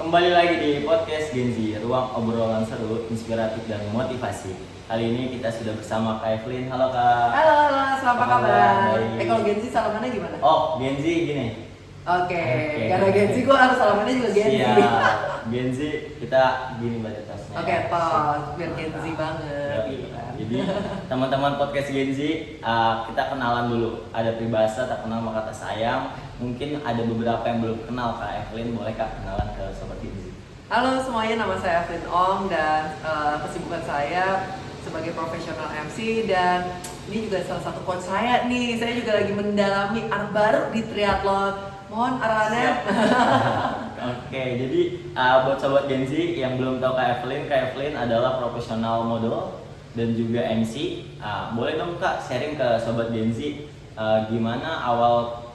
Kembali lagi di podcast Gen Z, ruang obrolan seru, inspiratif dan motivasi. Kali ini kita sudah bersama Kak Evelyn. Halo Kak. Halo, selamat kabar? Baik. Kalau Gen Z salamannya gimana? Oh, Gen Z gini. Oke, karena Gen Z gue harus salamannya juga Gen Z. Siap. Gen Z kita gini baca tasnya. Oke, tos, biar Gen Z banget. Gitu kan. Jadi teman-teman podcast Gen Z, kita kenalan dulu. Ada peribahasa tak kenal maka tak sayang. Mungkin ada beberapa yang belum kenal Kak Evelyn, boleh Kak kenalan ke sobat Gen Z? Halo semuanya, nama saya Evelyn Ong dan kesibukan saya sebagai profesional MC dan ini juga salah satu coach saya nih. Saya juga lagi mendalami arah baru di triathlon. Mohon arahannya. Oke, jadi buat sobat Gen Z yang belum tahu Kak Evelyn adalah profesional model dan juga MC. Boleh dong Kak sharing ke sobat Gen Z gimana awal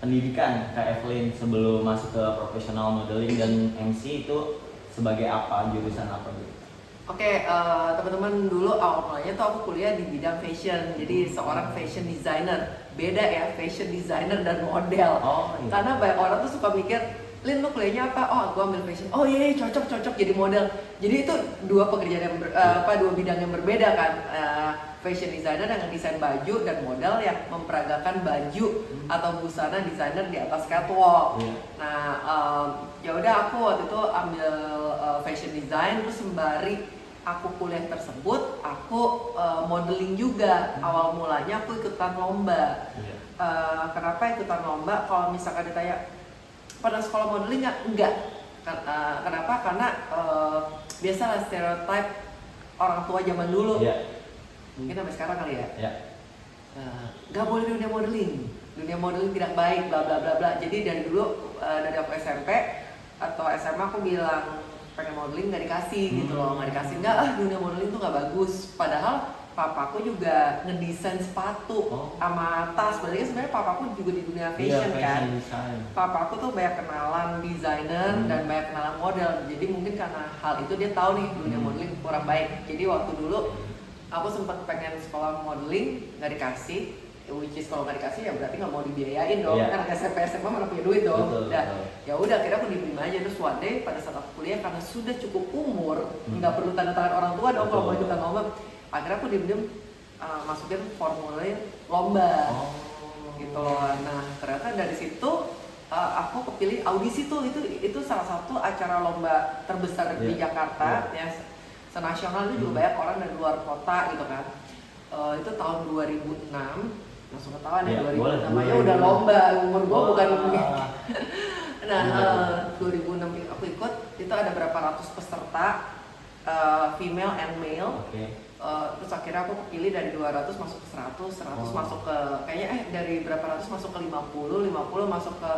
pendidikan Kak Evelyn sebelum masuk ke profesional modeling dan MC itu sebagai apa, jurusan apa gitu? Oke, teman-teman, dulu awal mulanya tuh aku kuliah di bidang fashion, jadi seorang fashion designer. Beda ya, fashion designer dan model. Oh, iya. Karena banyak orang tuh suka mikir, Lin, lu kuliahnya apa? Oh, aku ambil fashion. Oh iya, cocok jadi model. Jadi itu dua pekerjaan yang dua bidang yang berbeda kan. Fashion designer yang desain baju dan model yang memperagakan baju atau busana desainer di atas catwalk. Nah, ya udah aku waktu itu ambil fashion design, terus sembari aku kuliah tersebut, aku modeling juga. Awal mulanya aku ikutan lomba. Kenapa ikutan lomba? Kalau misalkan ditanya pada sekolah modeling enggak. Kenapa? Karena biasalah stereotype orang tua zaman dulu. Mungkin sampai sekarang kali ya. Gak boleh dunia modeling tidak baik, bla bla bla bla. Jadi dari dulu dari aku SMP atau SMA aku bilang pengen modeling nggak dikasih gitu loh, nggak dikasih. Dunia modeling tuh nggak bagus. Padahal papaku juga ngedesain sepatu sama tas. Berarti sebenarnya papaku juga di dunia fashion kan. Papaku tuh banyak kenalan desainer dan banyak kenalan model. Jadi mungkin karena hal itu dia tahu nih dunia modeling kurang baik. Jadi waktu dulu aku sempat pengen sekolah modeling, nggak dikasih. Which is kalau nggak dikasih ya berarti nggak mau dibiayain dong. Kan SMP SMA mana punya duit dong. Ya udah akhirnya aku dibeli aja. Terus one day pada saat aku kuliah karena sudah cukup umur, nggak perlu tanda tangan orang tua dong kalau mau ikutan lomba. Akhirnya aku diem masukin formulir lomba. Gitu loh. Nah ternyata dari situ aku kepilih audisi tuh. Itu salah satu acara lomba terbesar di Jakarta ya. Senasional itu juga banyak orang dari luar kota gitu kan. Itu tahun 2006, langsung ketahuan ya 2006 aja udah lomba, umur gua bukan Nah 2006 aku ikut, itu ada berapa ratus peserta, female and male. Terus akhirnya aku kepilih dari 200 masuk ke 100 masuk ke kayaknya dari berapa ratus masuk ke 50 masuk ke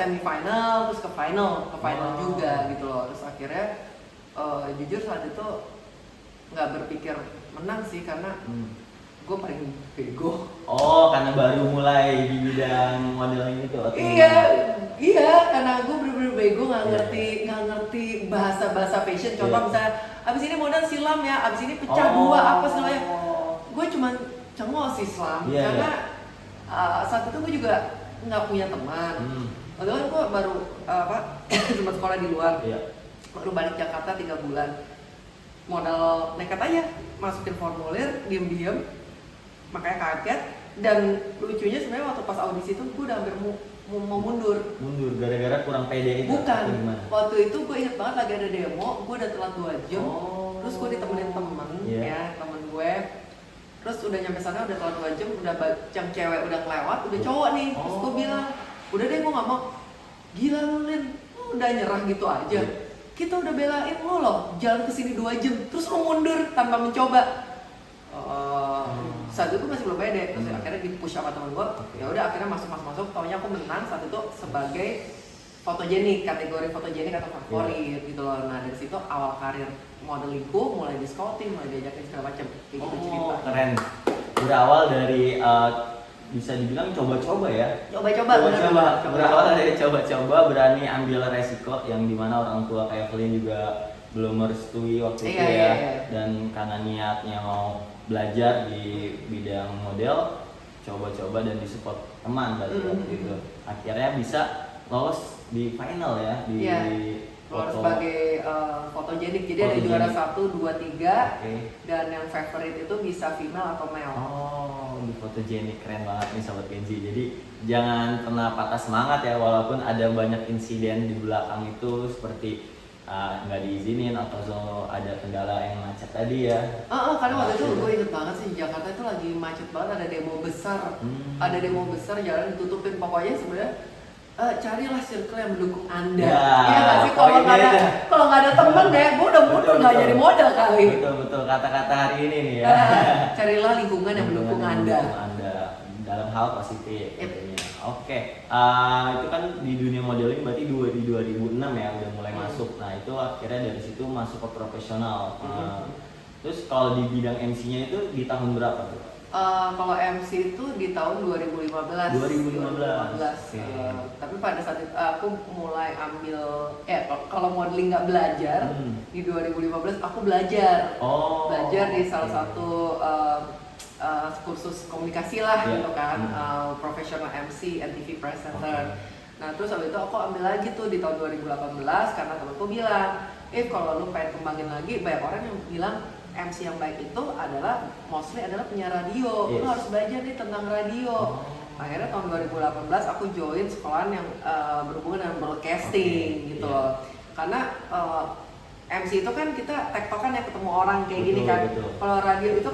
semifinal, terus ke final juga gitu loh. Terus akhirnya jujur saat itu nggak berpikir menang sih karena gue paling bego. Karena baru mulai di bidang modeling itu? Iya, karena gue bener-bener bego, nggak ngerti bahasa fashion. Contoh misalnya, abis ini model silam ya, abis ini pecah dua apa segalanya. Gue cuman cengok sih silam, karena saat itu gue juga nggak punya teman. Waktu itu gue baru sempat sekolah di luar, baru balik Jakarta 3 bulan. Modal nekat aja, masukin formulir, diem-diem, makanya kaget. Dan lucunya sebenarnya waktu pas audisi itu gue udah hampir mau mundur gara-gara kurang pede itu? Bukan, waktu itu gue inget banget lagi ada demo, gue udah telat 2 jam. Terus gue ditemenin temen gue. Terus udah nyampe sana udah telat 2 jam, udah jam cewek udah kelewat, udah cowok nih. Terus gue bilang, udah deh gue gak mau. Gila lu Lin, lu udah nyerah gitu aja. Kita udah belain lu loh, jalan kesini 2 jam, terus lu mundur tanpa mencoba. Saat itu gue masih belum pede, terus akhirnya di-push sama temen gue. Ya udah akhirnya masuk, taunya aku menang saat itu sebagai fotogenik, kategori fotogenik atau favorit gitu loh. Nah dari situ awal karir modelingku, mulai di scouting, mulai diajakin segala macam kayak gitu cerita. Keren. Berawal dari bisa dibilang coba-coba ya. Berawal dari coba-coba, berani ambil resiko yang dimana orang tua kayak Evelyn juga belum merestui waktu itu dan karena niatnya mau belajar di bidang model, dicoba-coba dan disupport teman berarti waktu itu. Akhirnya bisa lolos di final ya di Iya. Lolos foto. sebagai fotogenik, jadi ada juara 1, 2, 3 Oke. dan yang favorite itu bisa female atau male. Oh, di fotogenik keren banget nih Sobat Genzi. Jadi jangan pernah patah semangat ya, walaupun ada banyak insiden di belakang itu seperti nggak diizinin atau ada kendala yang macet tadi ya. Karena waktu itu gue inget banget sih, Jakarta itu lagi macet banget, ada demo besar, ada demo besar, jalan ditutupin, pokoknya sebenarnya carilah circle yang mendukung Anda. Ya, Iya nggak sih, kalau nggak ada poinnya kalau nggak ada temen deh, gue udah mundur nggak jadi modal kali. Betul kata-kata hari ini nih ya. Carilah lingkungan yang mendukung Anda. Dalam hal positif Yep. tentunya. Oke, itu kan di dunia modeling berarti di 2006 ya udah mulai masuk. Nah itu akhirnya dari situ masuk ke profesional. Terus kalau di bidang MC-nya itu di tahun berapa tuh? Kalau MC itu di tahun 2015. 2015. Oke. Tapi pada saat itu aku mulai ambil, kalau modeling nggak belajar, di 2015 aku belajar. Oh. Belajar di salah Oke. satu kursus komunikasi lah Yeah. gitu kan, professional MC and TV presenter. Oke. Nah terus habis itu aku ambil lagi tuh di tahun 2018 karena temanku bilang, kalau lu pengen kembangin lagi, banyak orang yang bilang MC yang baik itu adalah mostly adalah penyiar radio. Yes. Lu harus belajar nih tentang radio. Akhirnya tahun 2018 aku join sekolahan yang berhubungan dengan broadcasting gitu Yeah. loh. Karena MC itu kan kita tektokan ya, ketemu orang kayak gini Betul, kan. betul. Kalau radio itu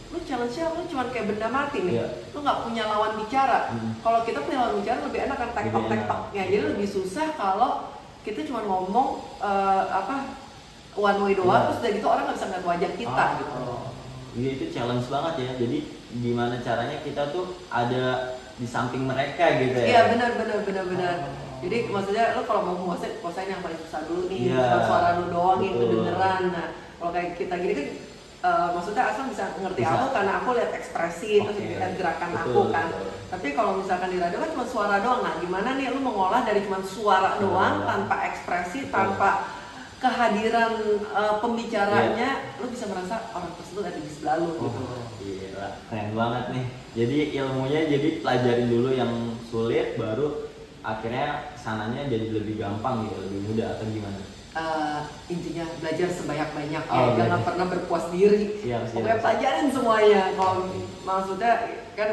lu challenge-nya lu cuma kayak benda mati nih. Yeah. Lu nggak punya lawan bicara. Kalau kita punya lawan bicara lebih enak kan, tektok-tektoknya. Jadi lebih susah kalau kita cuma ngomong one way doang, terus udah gitu orang nggak bisa ngeliat wajah kita gitu. Iya itu challenge banget ya. Jadi gimana caranya kita tuh ada di samping mereka gitu ya. Iya benar. Jadi maksudnya lo kalau mau kuasain yang paling susah dulu nih, Iya, suara lu doang yang betul. kedengeran. Nah kalau kayak kita gini kan maksudnya asal bisa ngerti Bisa. aku karena aku lihat ekspresi terus Oke. lihat gerakan Betul, aku kan. betul. Tapi kalau misalkan di radio kan cuma suara doang. Nah gimana nih lu mengolah dari cuma suara doang tanpa ekspresi, Betul. tanpa kehadiran pembicaranya, lu bisa merasa orang tersebut ada di sebelah lu gitu. Gila, keren banget nih. Jadi ilmunya jadi pelajarin dulu yang sulit, baru akhirnya sananya jadi lebih gampang gitu, lebih mudah atau gimana? Intinya belajar sebanyak-banyak ya, Oh, jangan iya. pernah berpuas diri. Siap. Pokoknya pelajarin semuanya. Kalau maksudnya kan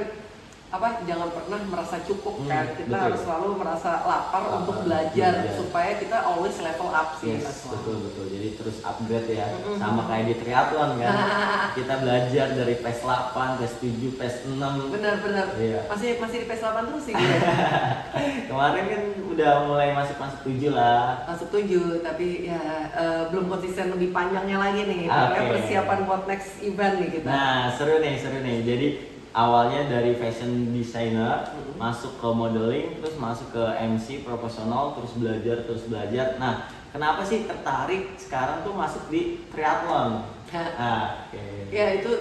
jangan pernah merasa cukup kan. Kita betul. harus selalu merasa lapar untuk belajar supaya kita always level up sih. Yes, selalu. betul. Jadi terus upgrade ya. Sama kayak di triathlon kan. Kita belajar dari PES 8, PES 7, PES 6. Benar. Iya. Masih di PS 8 terus sih gue. Kemarin kan udah mulai masuk 7 lah. Masuk 7, tapi ya belum konsisten lebih panjangnya lagi nih. Pokoknya Oke. persiapan buat next event nih kita. Nah, seru nih. Jadi awalnya dari fashion designer, masuk ke modeling, terus masuk ke MC profesional, terus belajar. Nah, kenapa sih tertarik sekarang tuh masuk di triathlon? Oke. Ya itu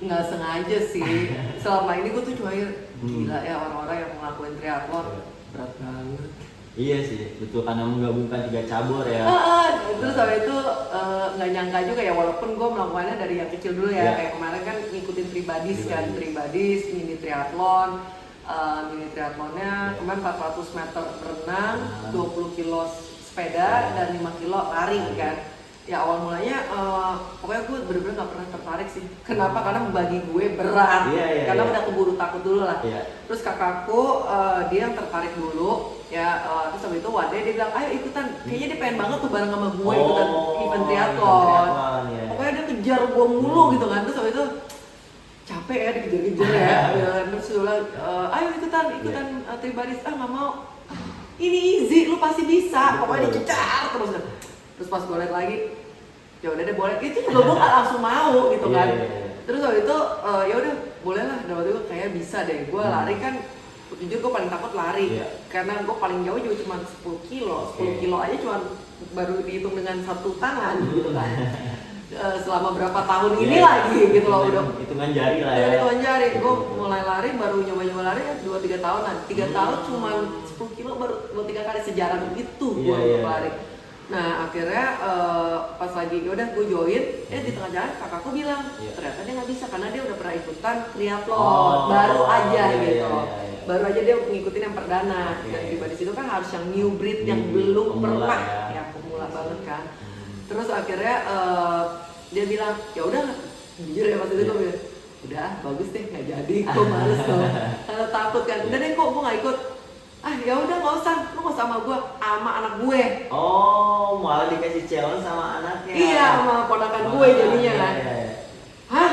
nggak sengaja sih. Selama ini gue tuh cuma gila ya orang-orang yang ngelakuin triathlon berat banget. Iya sih, betul, karena menggabungkan 3 cabur ya. Terus habis itu nggak nyangka juga ya, walaupun gue melakukannya dari yang kecil dulu ya. Yeah. Kayak kemarin kan ngikutin Tribadis kan, Tribadis, mini triathlon. Mini triathlonnya kemarin 400 meter berenang, 20 kilo sepeda, dan 5 kilo lari kan. Ya awal mulanya pokoknya gue bener-bener gak pernah tertarik sih. Kenapa? Karena bagi gue berat. Iya, Karena iya. udah keburu takut dulu lah. Iya. Terus kakakku dia yang tertarik dulu ya. Terus habis itu one day dia bilang ayo ikutan. Kayaknya dia pengen banget tuh bareng sama gue ikutan event triathlon. Ya. Pokoknya dia kejar gue mulu gitu kan. Terus habis itu capek ya dikejar-kejar ya. Terus dia bilang ayo ikutan Tribadis. Nggak mau. Ini easy, lu pasti bisa. Pokoknya dicecar terus. Terus pas gue liat lagi, ya udah deh boleh. Itu juga gue gak langsung mau gitu kan. Terus waktu itu ya udah boleh lah. Dan waktu itu kayak bisa deh. Gue lari kan, jujur gue paling takut lari. Karena gue paling jauh juga cuma 10 kilo. 10 kilo aja cuma baru dihitung dengan satu tangan gitu kan. Selama berapa tahun ini lagi gitu loh udah. Hitungan jari lah ya. Hitungan jari. Gue mulai lari baru nyoba-nyoba lari ya 2-3 tahunan. 3 tahun cuma 10 kilo baru 3 kali sejarah begitu gue lari. Nah akhirnya pas lagi udah gue join, di tengah jalan kakakku bilang ternyata dia nggak bisa karena dia udah pernah ikutan triathlon, baru aja gitu, baru aja dia ngikutin yang perdana. Dan tiba di situ kan harus yang new breed yang belum pernah, ya pemula banget kan. Terus akhirnya dia bilang ya udah, jujur ya waktu itu gue bilang udah bagus deh nggak jadi, gue males tuh karena takut kan. Udah deh kok gue nggak ikut. Ya udah nggak usah, lu nggak sama gue, sama anak gue. Oh, malah dikasih challenge sama anaknya. Iya, sama ponakan gue jadinya kan. Hah?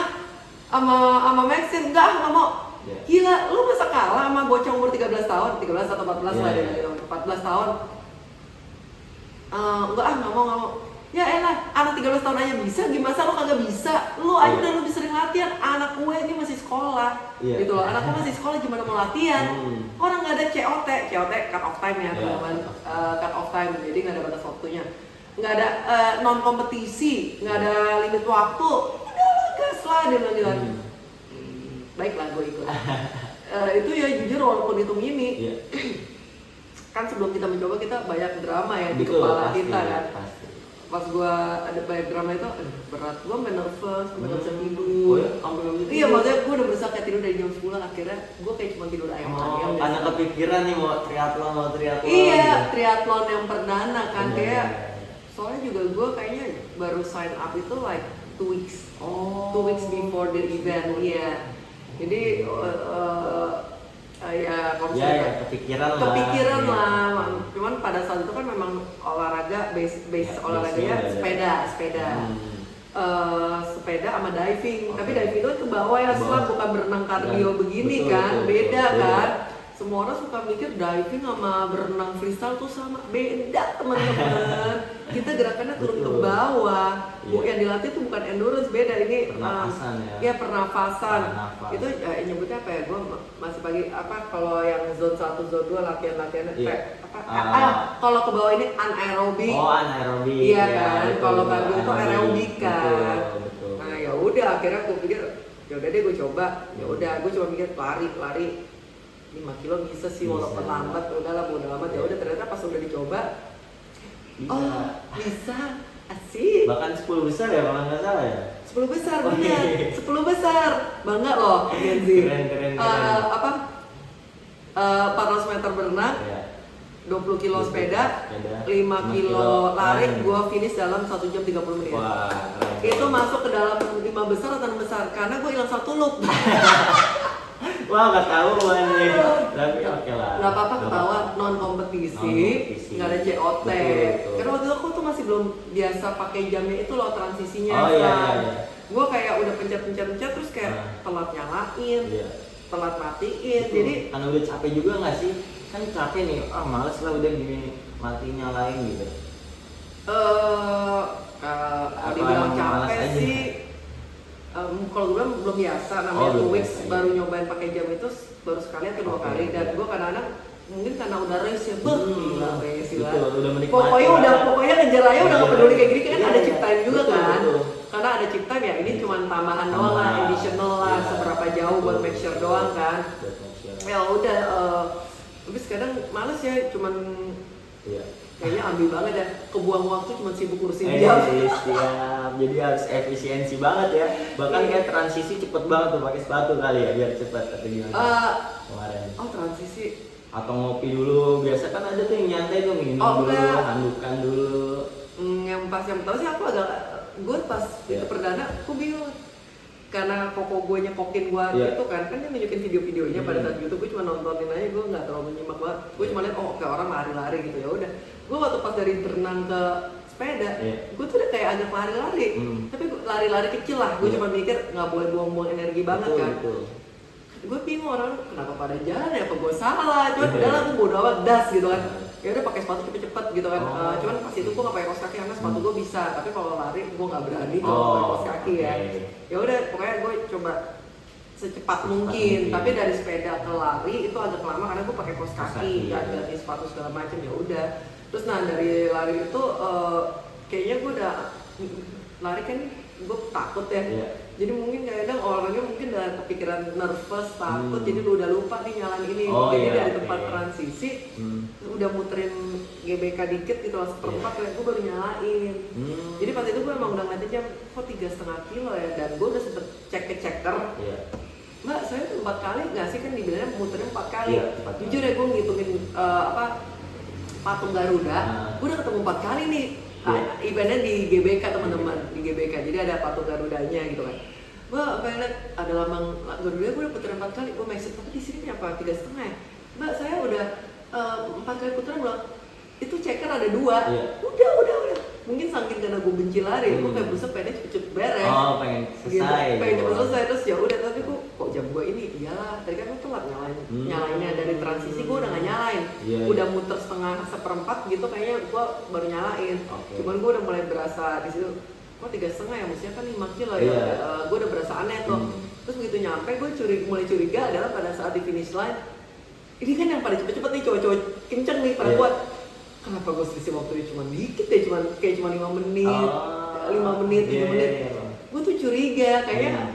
Sama Maxine? Nggak mau. Gila, lu masa kalah sama bocah umur 13 tahun? 13 atau 14 lah dia bilang, 14 tahun. Nggak mau. Ya elah, anak 13 tahun aja bisa, gimana lu kagak bisa? Lu aja udah lebih sering latihan, anak gue ini masih sekolah. Gitu loh, anak gue masih sekolah gimana mau latihan? Orang nggak ada COT cut off time ya teman-teman, cut off time, jadi nggak ada batas waktunya. Nggak ada non kompetisi, nggak ada limit waktu. Udah gas lah dia bilang gitu. Baiklah gue ikut. Itu ya jujur walaupun itu mini, kan sebelum kita mencoba kita banyak drama ya di kepala kita kan. Pas gua ada banyak drama itu, berat, gua sampai nervous, sampai nggak bisa tidur. Iya, maksudnya gua udah berusaha kayak tidur dari jam 10, akhirnya gua kayak cuma tidur ayam-ayam. Karena kepikiran nih mau triathlon. Iya, triathlon yang perdana kan, kayak soalnya juga gua kayaknya baru sign up itu like 2 weeks. 2 weeks before the event, iya. Jadi ya kalau kepikiran lah. Cuman pada saat itu kan memang olahraga base olahraganya sepeda sama diving. Tapi diving itu ke bawah ya, bukan berenang kardio begini kan, beda kan. Semua orang suka mikir diving sama berenang freestyle tuh sama, beda teman-teman. Kita gerakannya turun ke bawah. Yang dilatih tuh bukan endurance, beda ini pernafasan. Itu nyebutnya apa ya? Gue masih pagi kalau yang zone 1, zone 2 latihan-latihannya kalau ke bawah ini anaerobik. Anaerobik. Iya kan. Kalau kardio itu aerobik kan. Nah, ya udah akhirnya gue pikir ya udah deh gue coba. Ya udah gue cuma mikir lari 5 kilo bisa sih walaupun lambat, udahlah bodo amat. Ya udah ternyata pas udah dicoba bisa, asik. Bahkan 10 besar ya kalau nggak salah ya. 10 besar benar, 10 besar, bangga loh Gen Z. Keren. 400 meter berenang, 20 kilo sepeda, 5 kilo lari, gua finish dalam 1 jam 30 menit. Wah, itu masuk ke dalam 5 besar atau 6 besar karena gue hilang 1 loop. Wah, nggak tahu nih. Tapi oke lah. Nggak apa-apa, ketahuan non kompetisi, nggak ada COT. Karena waktu itu aku tuh masih belum biasa pakai jamnya itu loh transisinya. Iya. Gue kayak udah pencet terus kayak telat nyalain, telat matiin. Jadi kan udah capek juga nggak sih? Kan capek nih, males lah udah gini mati nyalain gitu. Dibilang capek sih. Kalau gue belum biasa, namanya 2 weeks baru nyobain pakai jam itu baru sekali atau 2 kali. Dan gue kadang-kadang mungkin karena udah race ya, gila race lah. Pokoknya ngejar aja udah nggak peduli kayak gini kan ada chip time juga kan. Karena ada chip time ya, ini cuma tambahan doang lah, additional lah, seberapa jauh buat make sure doang kan. Ya udah, tapi kadang males ya, cuman kayaknya ambil banget ya, kebuang waktu cuma sibuk ngurusin jam. Siap, jadi harus efisiensi banget ya. Bahkan kayak transisi cepet banget tuh pakai sepatu kali ya biar cepet atau gimana kemarin. Transisi. Atau ngopi dulu, biasa kan ada tuh yang nyantai tuh minum dulu, handukan dulu. Yang pertama sih aku gue pas itu perdana, aku bingung. Karena koko gue nyekokin gue gitu kan dia nunjukin video-videonya pada saat YouTube, gue cuma nontonin aja, gue nggak terlalu menyimak banget. Gue cuma lihat kayak orang lari-lari gitu, ya udah. Gue waktu pas dari berenang ke sepeda, gue tuh udah kayak agak lari-lari, tapi lari-lari kecil lah. Gue cuma mikir nggak boleh buang-buang energi banget kan. Gue bingung orang kenapa pada jalan ya, apa gue salah? Cuman udahlah, gue bodo amat, das gitu kan. Ya udah pakai sepatu cepet-cepet gitu kan. Cuman pas itu gue nggak pakai kaos kaki karena sepatu gue bisa, tapi kalau lari gue nggak berani kalau pakai kaos kaki ya. Ya udah pokoknya gue coba secepat mungkin. Tapi dari sepeda ke lari itu agak lama karena gue pakai kaos kaki, ganti sepatu segala macam. Ya udah. Terus dari lari itu kayaknya gue udah lari kan gue takut ya. Jadi mungkin kadang orangnya mungkin udah kepikiran nervous, takut, jadi lu udah lupa nih nyalain ini. Oh, Jadi iya, dari oke. tempat transisi, udah muterin GBK dikit gitu, seperempat kayak gue baru nyalain. Jadi pas itu gue emang udah ngeliatin jam, kok 3,5 kilo ya, dan gue udah sempet cek ke checker. Iya. Mbak, saya tuh 4 kali nggak sih, kan dibilangnya muterin 4 kali. Iya, 4 kali. Jujur ya gue ngitungin patung Garuda, gue udah ketemu 4 kali nih. Eventnya di GBK teman-teman, di GBK, jadi ada patung Garudanya gitu kan. Mbak, lihat ada lambang Garuda, gue udah puterin 4 kali. Gue maksud, tapi di sini apa 3,5 ya? Mbak, saya udah 4 kali puteran, bilang itu checker ada 2. Iya. Udah. Mungkin saking karena gue benci lari, gue kayak berusaha pengen cepet-cepet beres. Oh, pengen selesai. Gitu. Pengen cepet gitu. selesai, terus ya udah, tapi gue kok jam gue ini, iyalah tadi kan gue telat nyalainnya dari transisi, gue udah nggak nyalain. Iya, Udah iya. muter setengah seperempat gitu, kayaknya gue baru nyalain. Oke. Cuman gue udah mulai berasa di situ, kok 3,5 ya, mestinya kan 5 kilo ya. Iya. Gue udah berasa aneh tuh. Terus begitu nyampe, gue mulai curiga adalah pada saat di finish line, ini kan yang pada cepet-cepet nih, cowok-cowok kenceng nih pada Iya. kuat. Kenapa gue selisih waktunya cuma dikit ya, kayak cuma 5 menit, 5 menit, 3 iya, menit. iya. Gue tuh curiga, kayaknya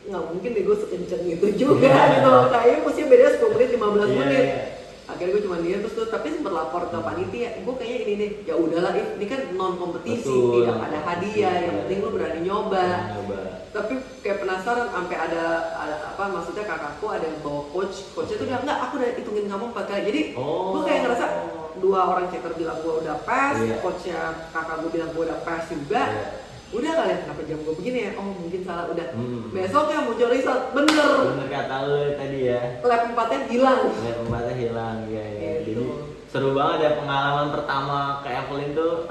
nggak mungkin deh gue sekenceng itu juga gitu. Kayaknya mesti beda 10 menit, 15 Iya, menit. iya. Akhirnya gue cuma diam, terus tuh, tapi sempat lapor ke panitia. Gue kayaknya ini nih, ya udahlah, ini kan non kompetisi, Betul. tidak ada hadiah, yang penting lu berani nyoba. Tapi kayak penasaran, sampai ada apa, maksudnya kakakku ada yang bawa coachnya tuh udah enggak, aku udah hitungin kamu 4 kali. Jadi gue kayak ngerasa 2 orang checker bilang gue udah pass, Iya. coachnya kakak gue bilang gue udah pass juga. Iya. Udah kali ya, kenapa jam gue begini ya? Oh mungkin salah, udah. Besoknya muncul result, bener. Bener kata lu tadi ya. Lap 4-nya hilang. Lap 4-nya hilang, ya. Gitu. Jadi seru banget ya pengalaman pertama ke Evelyn tuh,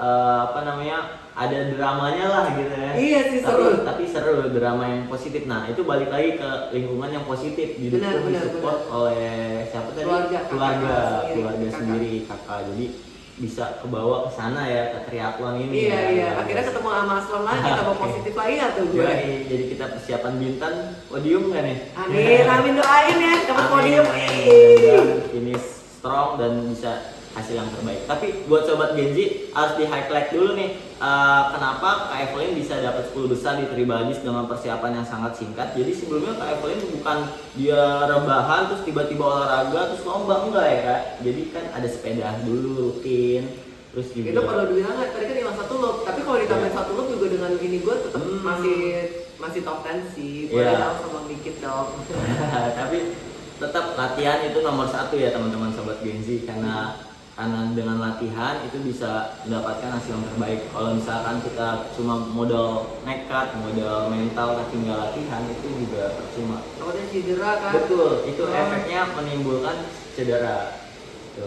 ada dramanya lah gitu ya. Iya sih, seru. Tapi seru, drama yang positif. Nah itu balik lagi ke lingkungan yang positif, didukung, disupport oleh siapa tadi? Keluarga sendiri, kakak. Jadi bisa kebawa ke sana ya, ke triathlon ini. Iya. Akhirnya ketemu sama Aslam lagi, tambah positif lagi nggak tuh gue? Jadi kita persiapan Bintan, podium nggak nih? Amin, doain ya, dapat podium. Dan finish strong dan bisa hasil yang terbaik. Tapi buat sobat Genji harus di highlight dulu nih, kenapa Kak Evelyn bisa dapat 10 besar di Tribadis dengan persiapan yang sangat singkat. Jadi sebelumnya Kak Evelyn bukan dia rebahan terus tiba-tiba olahraga terus lomba, enggak ya Kak. Jadi kan ada sepeda dulu rutin, terus juga Itu kalau dibilang kan tadi kan hilang 1 loop, tapi kalau ditambahin 1 loop juga dengan ini gue tetap masih top 10 sih. Boleh dong sama dikit dong. tapi tetap latihan itu nomor 1 ya teman-teman sobat Genji, karena dengan latihan itu bisa mendapatkan hasil yang terbaik. Kalau misalkan kita cuma modal nekat, modal mental tapi nggak latihan, itu juga percuma. Takutnya cedera kan. Betul, itu efeknya menimbulkan cedera.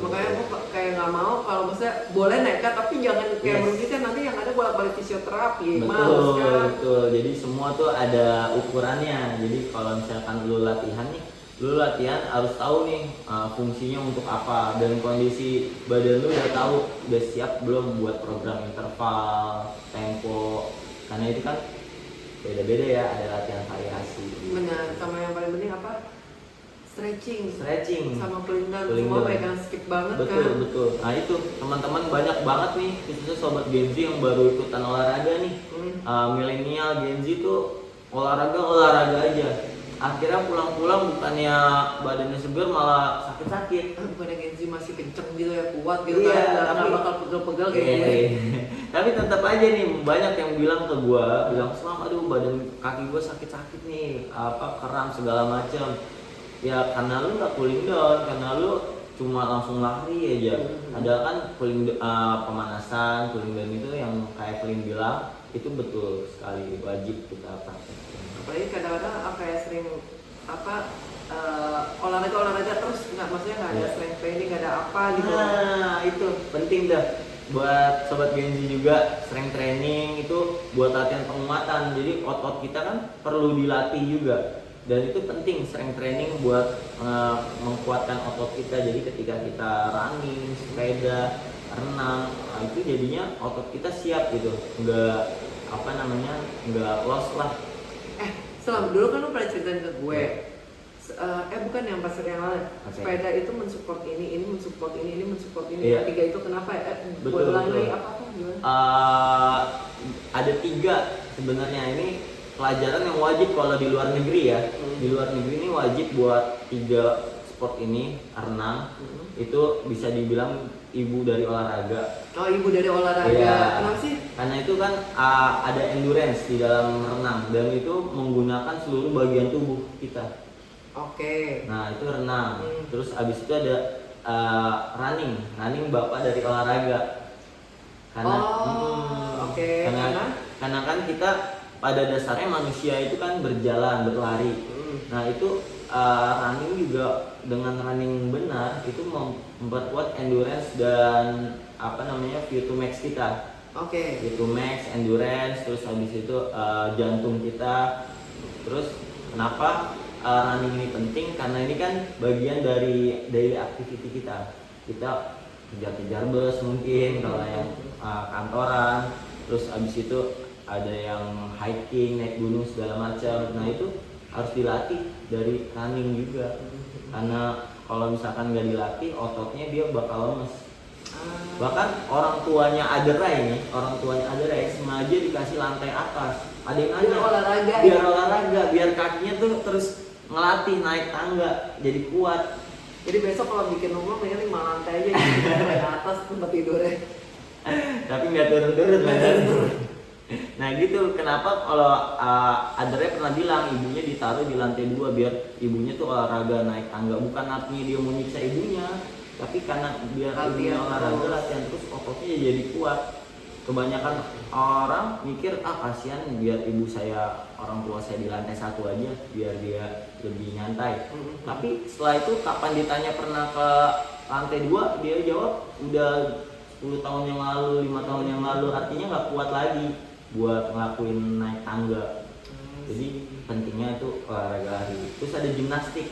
Makanya gue kayak nggak mau, kalau misalnya boleh nekat tapi jangan kayak merugikan, nanti yang ada bolak-balik fisioterapi. Males kan. Betul. Jadi semua tuh ada ukurannya. Jadi kalau misalkan lu latihan nih, lu latihan harus tahu nih fungsinya untuk apa, dan kondisi badan lu udah tahu, udah siap belum buat program interval, tempo, karena itu kan beda-beda ya, ada latihan variasi. Benar, sama yang paling penting apa? Stretching sama cooling down, semua mereka skip banget kan. Betul. Nah itu teman-teman banyak banget nih, khususnya sobat Genji yang baru ikutan olahraga nih, milenial Genji tuh olahraga aja. Akhirnya pulang-pulang bukannya badannya segar malah sakit-sakit. Bukannya Genji masih kenceng gitu ya, kuat gitu Iya, kan, nggak bakal pegel-pegel kayak gue. Tapi tetap aja nih banyak yang bilang ke gua, Selam, aduh badan kaki gua sakit-sakit nih, kram segala macam. Ya karena lu nggak cooling down, karena lu cuma langsung lari aja. Padahal kan pemanasan, cooling down itu yang kayak Evelyn bilang itu betul sekali, wajib kita praktekkan. Apalagi kadang-kadang kayak sering olahraga terus, maksudnya nggak ada strength training, nggak ada apa gitu. Nah itu penting dah buat sobat Genji juga. Strength training itu buat latihan penguatan, jadi otot kita kan perlu dilatih juga, dan itu penting strength training buat menguatkan otot kita. Jadi ketika kita running, sepeda, renang, itu jadinya otot kita siap gitu, nggak loss lah. Selam, dulu kan lu pernah ceritain ke gue, bukan yang pas yang lain, sepeda itu mensupport ini mensupport ini mensupport ini. Iya. 3 itu kenapa ya? Betul. Lagi apa gimana? Ada 3 sebenarnya. Ini pelajaran yang wajib kalau di luar negeri ya. Di luar negeri ini wajib buat 3 sport ini, renang itu bisa dibilang ibu dari olahraga. Oh, ibu dari olahraga. Iya. Kenapa sih? Karena itu kan ada endurance di dalam renang dan itu menggunakan seluruh bagian tubuh kita. Oke. Nah itu renang. Terus abis itu ada running bapak dari olahraga. Karena oke. karena kan kita pada dasarnya manusia itu kan berjalan, berlari. Nah itu running juga dengan running benar itu memperkuat endurance dan VO2 max kita. Oke. VO2 max, endurance, terus habis itu jantung kita. Terus kenapa running ini penting? Karena ini kan bagian dari daily activity kita. Kita kejar-kejar bus mungkin kalau yang kantoran. Terus habis itu ada yang hiking, naik gunung segala macam. Nah itu harus dilatih dari running juga. Karena kalau misalkan nggak dilatih, ototnya dia bakal lemes. Bahkan orang tuanya Adera sengaja dikasih lantai atas. Ada yang nanya, biar olahraga, biar kakinya tuh terus ngelatih naik tangga, jadi kuat. Jadi besok kalau bikin rumah mendingan 5 lantai aja, di atas tempat tidurnya. Tapi nggak turun-turun. Nah gitu, kenapa kalau Adere pernah bilang ibunya ditaruh di lantai 2 biar ibunya tuh olahraga naik tangga, bukan artinya dia mau nyiksa ibunya, tapi karena biar ibunya olahraga latihan terus ototnya jadi kuat. Kebanyakan orang mikir kasihan biar ibu saya, orang tua saya di lantai 1 aja biar dia lebih nyantai. Tapi setelah itu kapan ditanya pernah ke lantai 2, dia jawab udah 10 tahun yang lalu, 5 tahun yang lalu, artinya nggak kuat lagi buat ngelakuin naik tangga. Jadi pentingnya itu olahraga lari. Terus ada gimnastik.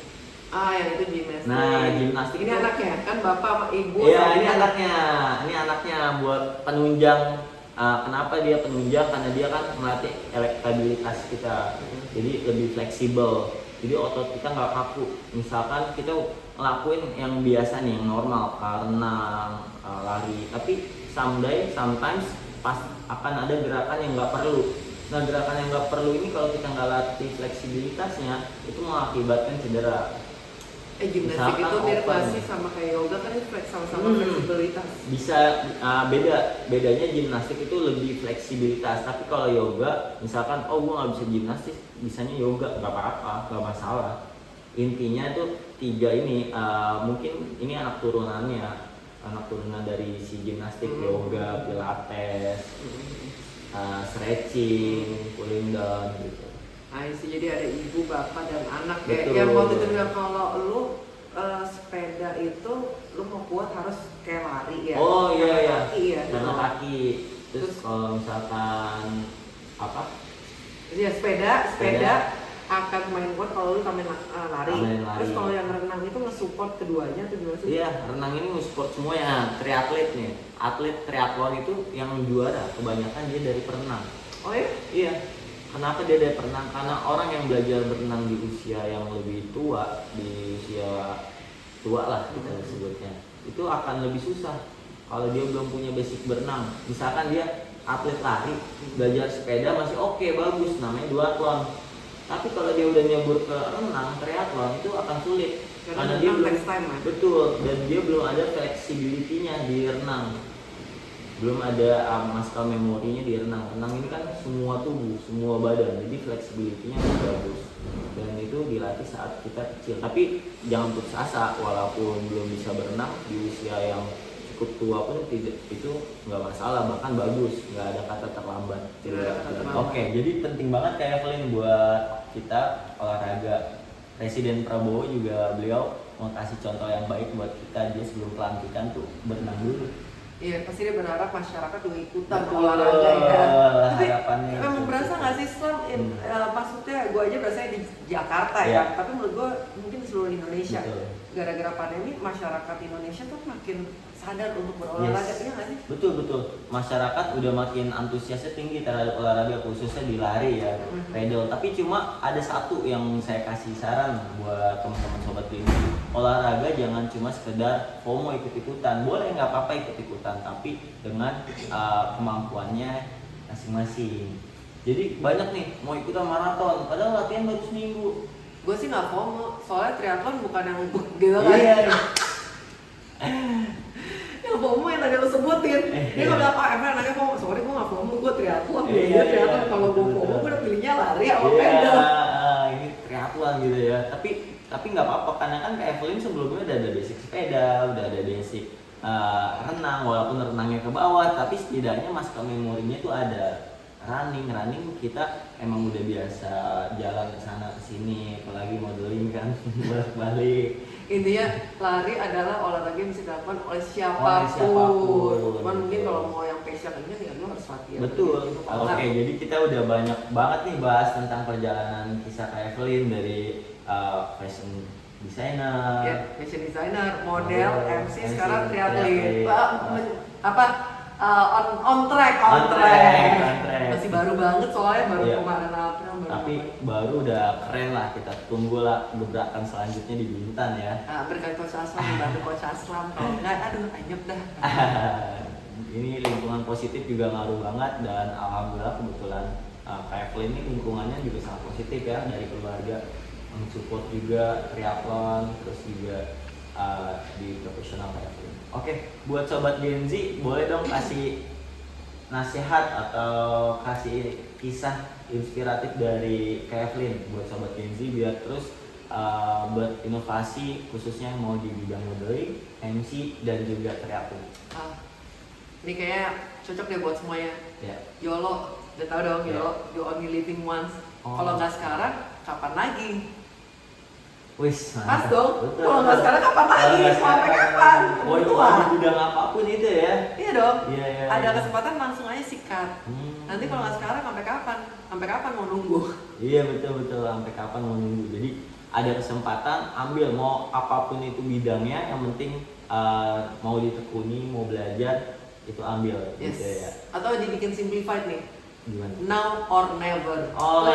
Yang itu gimnastik. Nah, gimnastik ini anaknya kan bapak sama ibu. Iya, ini anaknya. Ini anaknya buat penunjang. Kenapa dia penunjang? Karena dia kan melatih elektabilitas kita. Jadi lebih fleksibel. Jadi otot kita nggak kaku. Misalkan kita ngelakuin yang biasa nih, yang normal, renang, lari. Tapi sometimes pas akan ada gerakan yang nggak perlu. Nah gerakan yang nggak perlu ini kalau kita nggak latih fleksibilitasnya itu mengakibatkan cedera. Gimnastik itu mirip sih sama kayak yoga kan, itu sama-sama fleksibilitas. Bisa bedanya gimnastik itu lebih fleksibilitas. Tapi kalau yoga misalkan gua nggak bisa gimnastik, bisanya yoga, nggak apa-apa, nggak masalah. Intinya tuh 3 ini mungkin ini anak turunan dari si gimnastik, yoga, pilates, stretching, cooling down gitu. Jadi ada ibu, bapak, dan anak ya. Betul. Yang waktu itu bilang kalau lu sepeda itu lu mau kuat harus kayak lari ya. Oh iya. Kaki ya. Karena kaki. Terus kalau misalkan Jadi ya sepeda akan main kuat kalau lu tambahin lari. Terus kalau yang renang itu nge-support keduanya tuh gimana sih? Iya, renang ini nge-support semuanya. Triatlet nih, atlet triathlon itu yang juara kebanyakan dia dari perenang. Oh ya? Iya. Kenapa dia dari perenang? Karena orang yang belajar berenang di usia yang lebih tua, di usia tua lah kita sebutnya, itu akan lebih susah kalau dia belum punya basic berenang. Misalkan dia atlet lari, belajar sepeda masih oke, bagus, namanya duathlon. Tapi kalau dia udah nyebur ke renang, triathlon itu akan sulit karena dia belum dan dia belum ada fleksibilitinya di renang, belum ada muscle memorinya di renang. Renang ini kan semua tubuh, semua badan, jadi fleksibilitinya harus bagus dan itu dilatih saat kita kecil. Tapi jangan putus asa, walaupun belum bisa berenang di usia yang cukup tua pun itu nggak masalah, bahkan bagus, nggak ada kata terlambat. Oke, jadi penting banget kayak Evelyn buat kita olahraga. Presiden Prabowo juga beliau mau kasih contoh yang baik buat kita, dia sebelum pelantikan tuh berenang dulu. Iya, pasti dia berharap masyarakat juga ikutan olahraga ya. Tapi memang berasa nggak sih Islam? Maksudnya gue aja berasanya di Jakarta ya, tapi menurut gue mungkin di seluruh Indonesia. Gara-gara pandemi masyarakat Indonesia tuh makin sadar untuk berolahraga, iya nggak sih? Betul. Masyarakat udah makin antusiasnya tinggi terhadap olahraga, khususnya di lari ya, pedal. Tapi cuma ada satu yang saya kasih saran buat teman-teman sobat Bindi. Olahraga jangan cuma sekedar FOMO ikut-ikutan. Boleh nggak apa-apa ikut-ikutan, tapi dengan kemampuannya masing-masing. Jadi banyak nih mau ikutan maraton, padahal latihan baru seminggu. Gue sih nggak FOMO, soalnya triathlon bukan yang gitu kan. Iya. Yang FOMO yang tadi lo sebutin. Dia kalau bilang, emang anaknya FOMO, sorry gue nggak FOMO, gue triathlon. Dia triathlon, kalau gue FOMO gue udah pilihnya lari sama pedal. Ini triathlon gitu ya. Tapi nggak apa-apa karena kan kayak Evelyn sebelumnya udah ada basic sepeda, udah ada basic renang, walaupun renangnya ke bawah, tapi setidaknya masker memorinya itu ada. Running kita emang udah biasa jalan ke sana ke sini, apalagi modeling kan bolak-balik. Intinya lari adalah olahraga yang bisa dilakukan oleh Oleh siapapun. siapapun. Cuman mungkin kalau mau yang passion aja ya lu harus latihan. Betul. Gitu. Oke, jadi kita udah banyak banget nih bahas tentang perjalanan kisah Kak Evelyn dari fashion designer, Ya, fashion designer, model, MC, MC, sekarang triathlete. triathlete. On track. On track. Masih baru banget soalnya baru Iya. kemarin April. Tapi baru udah keren lah, kita tunggu lah gebrakan selanjutnya di Bintan ya. Berkat Coach Aslam, bantu Coach Aslam. Kalau enggak, aduh anyep dah. Ini lingkungan positif juga ngaruh banget dan alhamdulillah kebetulan Kak Evelyn ini lingkungannya juga sangat positif ya, dari keluarga mensupport juga triathlon, terus juga di profesional Kak Evelyn. Oke, buat sobat Gen Z boleh dong kasih nasihat atau kasih kisah inspiratif dari Kak Evelyn buat sobat Gen Z biar terus berinovasi khususnya mau di bidang modeling, MC dan juga triathlon. Ini kayaknya cocok deh buat semuanya. Ya. YOLO, udah tau dong, YOLO, you only living once. Kalau nggak sekarang, kapan lagi? Wis, Pas dong. Betul. Kalau nggak sekarang kapan lagi? Sampai kapan? Oh, itu Tua. di bidang apapun itu ya. Iya dong. Iya. Ada kesempatan langsung aja sikat. Nanti kalau nggak sekarang sampai kapan? Sampai kapan mau nunggu? Iya betul sampai kapan mau nunggu. Jadi ada kesempatan ambil mau apapun itu bidangnya, yang penting mau ditekuni, mau belajar itu ambil Yes. gitu ya. Atau dibikin simplified nih. Gimana? Now or never. Oh,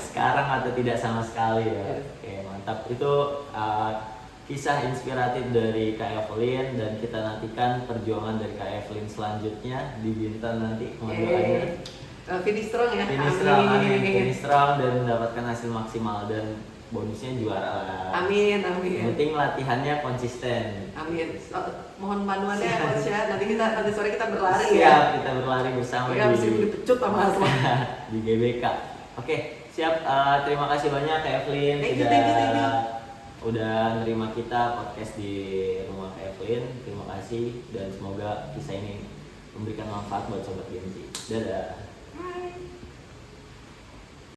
sekarang atau tidak sama sekali ya. Oke, mantap. Itu kisah inspiratif dari Kak Evelyn dan kita nantikan perjuangan dari Kak Evelyn selanjutnya di Bintan nanti kemanduannya. Finish strong ya. Finish strong, amin. Finish strong dan mendapatkan hasil maksimal dan bonusnya juara lah. Amin. Yang penting latihannya konsisten. Amin. Mohon panduannya Coach ya. Nanti sore kita berlari Siap, ya. kita berlari bersama Ya, habis ini dipecut sama Asma. di GBK. Oke, siap. Terima kasih banyak Kak Evelyn Thank you. udah nerima kita podcast di rumah Kak Evelyn. Terima kasih dan semoga kisah ini memberikan manfaat buat sobat Gen Z. Dadah.